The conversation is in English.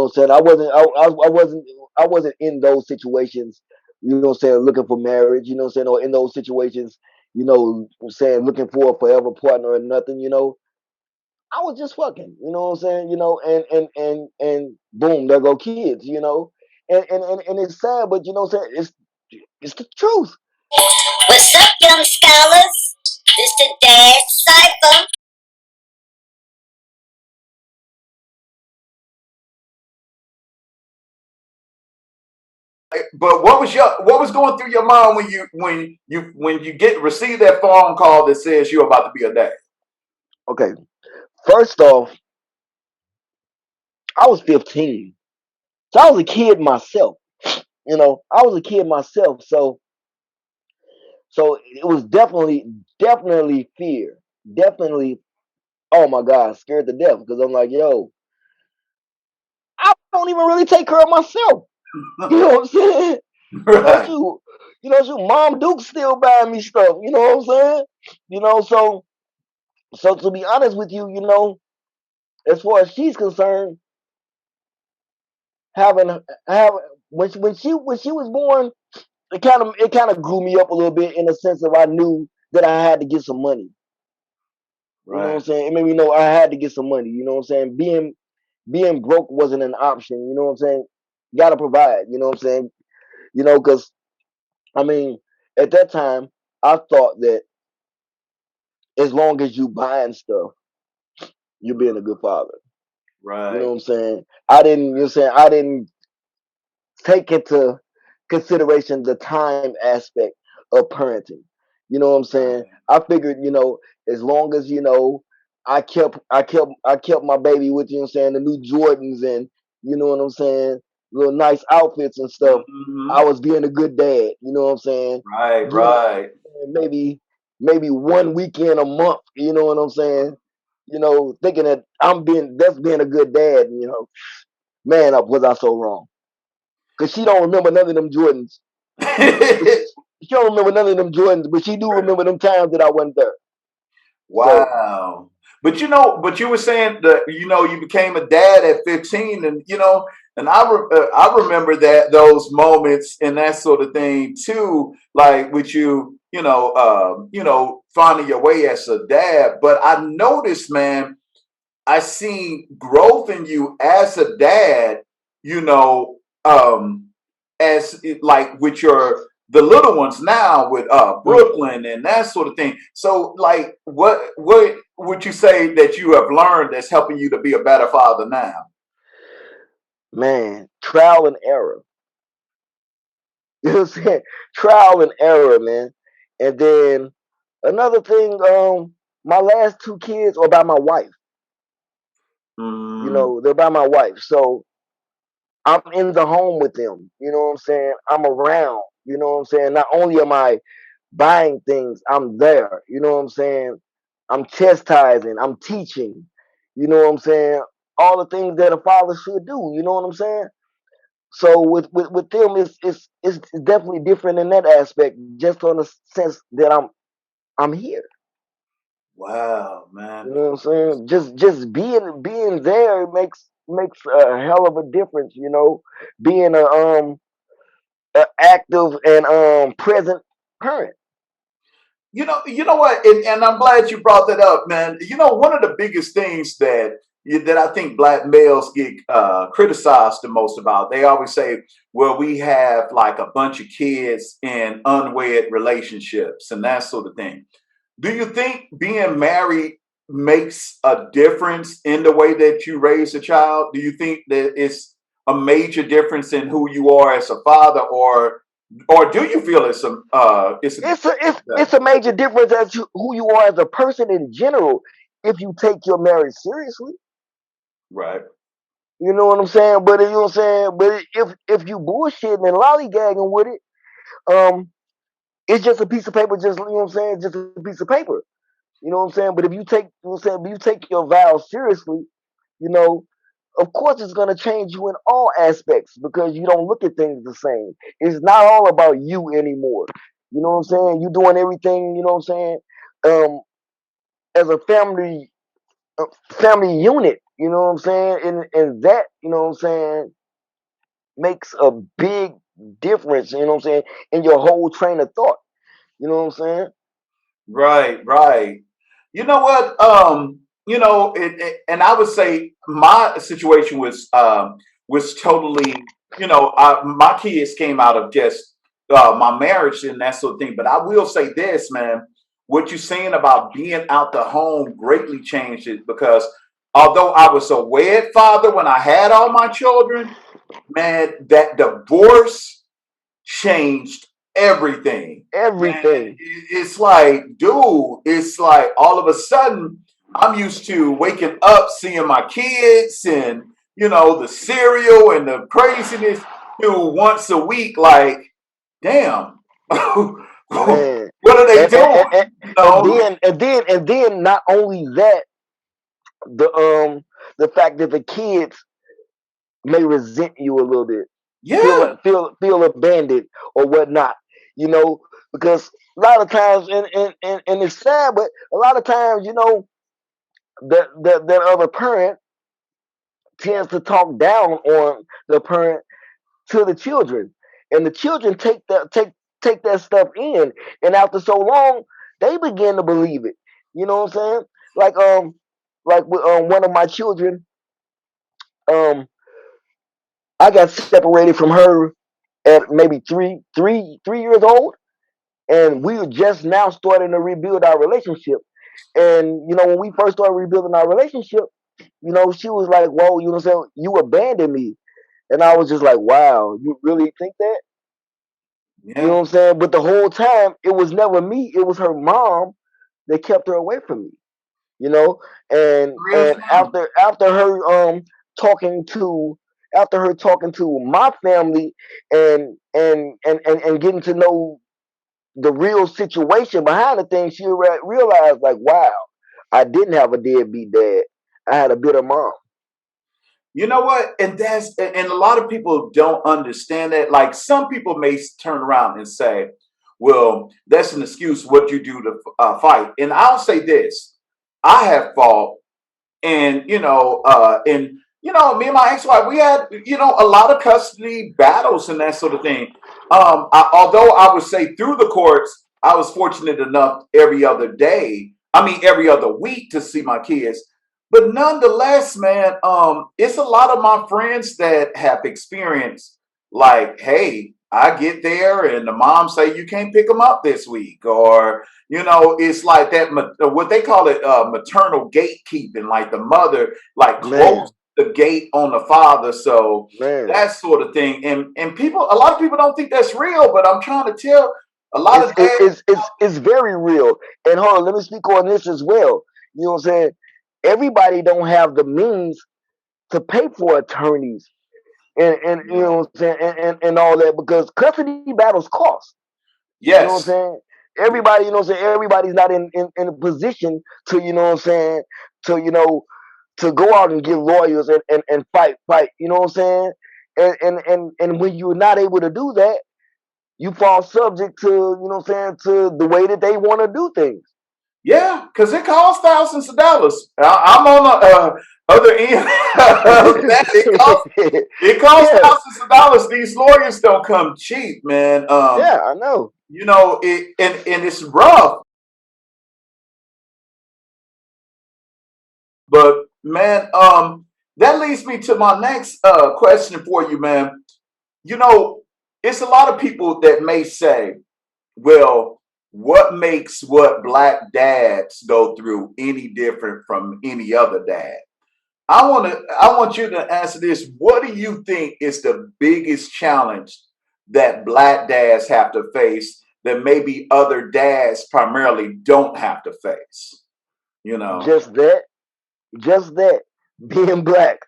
know what I'm saying? I wasn't in those situations, you know what I'm saying, looking for marriage, you know what I'm saying, or in those situations, saying looking for a forever partner or nothing, I was just fucking, you know what I'm saying, and boom, there go kids, and it's sad, but you know what I'm saying, it's the truth. What's up, young scholars? This the DadCypher. But what was going through your mind when you receive that phone call that says you're about to be a dad? Okay, first off, I was 15, so I was a kid myself. I was a kid myself, so it was definitely fear, definitely. Oh my God, scared to death because I'm like, yo, I don't even really take care of myself. You know what I'm saying? Right. Mom Duke's still buying me stuff. You know what I'm saying? So to be honest with you, as far as she's concerned, having have when she was born, it kind of grew me up a little bit in the sense of I knew that I had to get some money. You know what I'm Right. saying? It made me know I had to get some money. You know what I'm saying? Being broke wasn't an option. You know what I'm saying? Got to provide. You know what I'm saying? Because I mean, at that time, I thought that as long as you buying stuff, you're being a good father. You know Right. what I'm saying? I didn't. You know what I'm saying? I didn't take into consideration the time aspect of parenting. You know what I'm saying? Right. I figured, as long as I kept my baby with, the new Jordans, and you know what I'm saying, little nice outfits and stuff. I Hmm. was being a good dad. You know what I'm saying? Right. Doing Right. maybe one weekend a month. You know what I'm saying? Thinking that that's being a good dad. Man, was I so wrong? Cause she don't remember none of them Jordans. She don't remember none of them Jordans, but she do remember them times that I wasn't there. So Wow. But you were saying that you became a dad at 15, and and I remember that those moments and that sort of thing too, like with finding your way as a dad. But I noticed, man, I seen growth in you as a dad, you know, um, like with the little ones now with mm, Brooklyn and that sort of thing. So like what would you say that you have learned that's helping you to be a better father now? man, trial and error. You know what I'm saying? Trial and error, man. And then another thing, my last two kids are by my wife. Mm, They're by my wife. So I'm in the home with them. You know what I'm saying? I'm around. You know what I'm saying? Not only am I buying things, I'm there. You know what I'm saying? I'm chastising, I'm teaching. You know what I'm saying? All the things that a father should do. You know what I'm saying? So with them, it's definitely different in that aspect. Just on the sense that I'm here. wow, man. You know what I'm saying? Just being there makes a hell of a difference. Being a active and present parent. You know what, and I'm glad you brought that up, man. One of the biggest things that I think black males get criticized the most about. They always say, "Well, we have like a bunch of kids in unwed relationships and that sort of thing." Do you think being married makes a difference in the way that you raise a child? Do you think that it's a major difference in who you are as a father, or do you feel it's a It's a major difference as to who you are as a person in general. If you take your marriage seriously, right? you know what I'm saying. But you know what I'm saying. But if you bullshitting and lollygagging with it, it's just a piece of paper. Just you know what I'm saying. Just a piece of paper. You know what I'm saying. But if you take, you know what I'm saying, if you take your vows seriously, you know, of course it's gonna change you in all aspects because you don't look at things the same. It's not all about you anymore. You know what I'm saying? You doing everything. You know what I'm saying? As a family unit. You know what I'm saying? And that, you know what I'm saying, makes a big difference, you know what I'm saying, in your whole train of thought. You know what I'm saying? Right, right. You know what? And I would say my situation was totally, my kids came out of just my marriage and that sort of thing. But I will say this, man, what you're saying about being out the home greatly changed it because although I was a wed father when I had all my children, man, that divorce changed everything. Man, Everything. it's like, dude, it's like all of a sudden I'm used to waking up, seeing my kids and, the cereal and the craziness to once a week, like, damn, what Man. are they And doing? and, and, You and know? then not only that, the fact that the kids may resent you a little bit, Yeah, feel abandoned or whatnot, you know, because a lot of times, and it's sad, but a lot of times, that other parent tends to talk down on the parent to the children, and the children take that stuff in, and after so long, they begin to believe it. You know what I'm saying? Like with one of my children, um, I got separated from her at maybe 3 years old, and we were just now starting to rebuild our relationship. And when we first started rebuilding our relationship, she was like, "Whoa, you know what I'm saying? You abandoned me." And I was just like, "Wow, you really think that?" You know yeah, what I'm saying? But the whole time, it was never me. It was her mom that kept her away from me. You know, real and time. after her talking to my family, and getting to know the real situation behind the thing, she realized, like, wow, I didn't have a deadbeat dad. I had a bitter mom. You know what? And a lot of people don't understand that. Like some people may turn around and say, "Well, that's an excuse. What you do to fight?" And I'll say this: I have fought, and me and my ex-wife, we had a lot of custody battles and that sort of thing. Although I would say through the courts, I was fortunate enough every other day. I mean, every other week to see my kids. But nonetheless, man, it's a lot of my friends that have experienced like, hey, I get there and the mom say you can't pick them up this week, or it's like that, what they call it, maternal gatekeeping, like the mother, like Man, close the gate on the father. So man, that sort of thing. And a lot of people don't think that's real, but I'm trying to tell a lot it's of it, dads, it's very real. And hold on, let me speak on this as well. You know what I'm saying? Everybody don't have the means to pay for attorneys, and you know yeah. what I'm saying, and all that, because custody battles cost. You know what I'm Yes. saying? Everybody, you know what I'm saying, everybody's not in a position to, you know what I'm saying, to to go out and get lawyers and fight, you know what I'm saying? And when you're not able to do that, you fall subject to, you know what I'm saying, to the way that they want to do things. Yeah, because it costs thousands of dollars. I'm on the other end of that. It costs Yeah, thousands of dollars. These lawyers don't come cheap, man. yeah, I know. And it's rough. But man, that leads me to my next question for you, man. You know, it's a lot of people that may say, well, what makes what black dads go through any different from any other dad? I want you to answer this. What do you think is the biggest challenge that black dads have to face that maybe other dads primarily don't have to face? You know. Just that, just that, being black.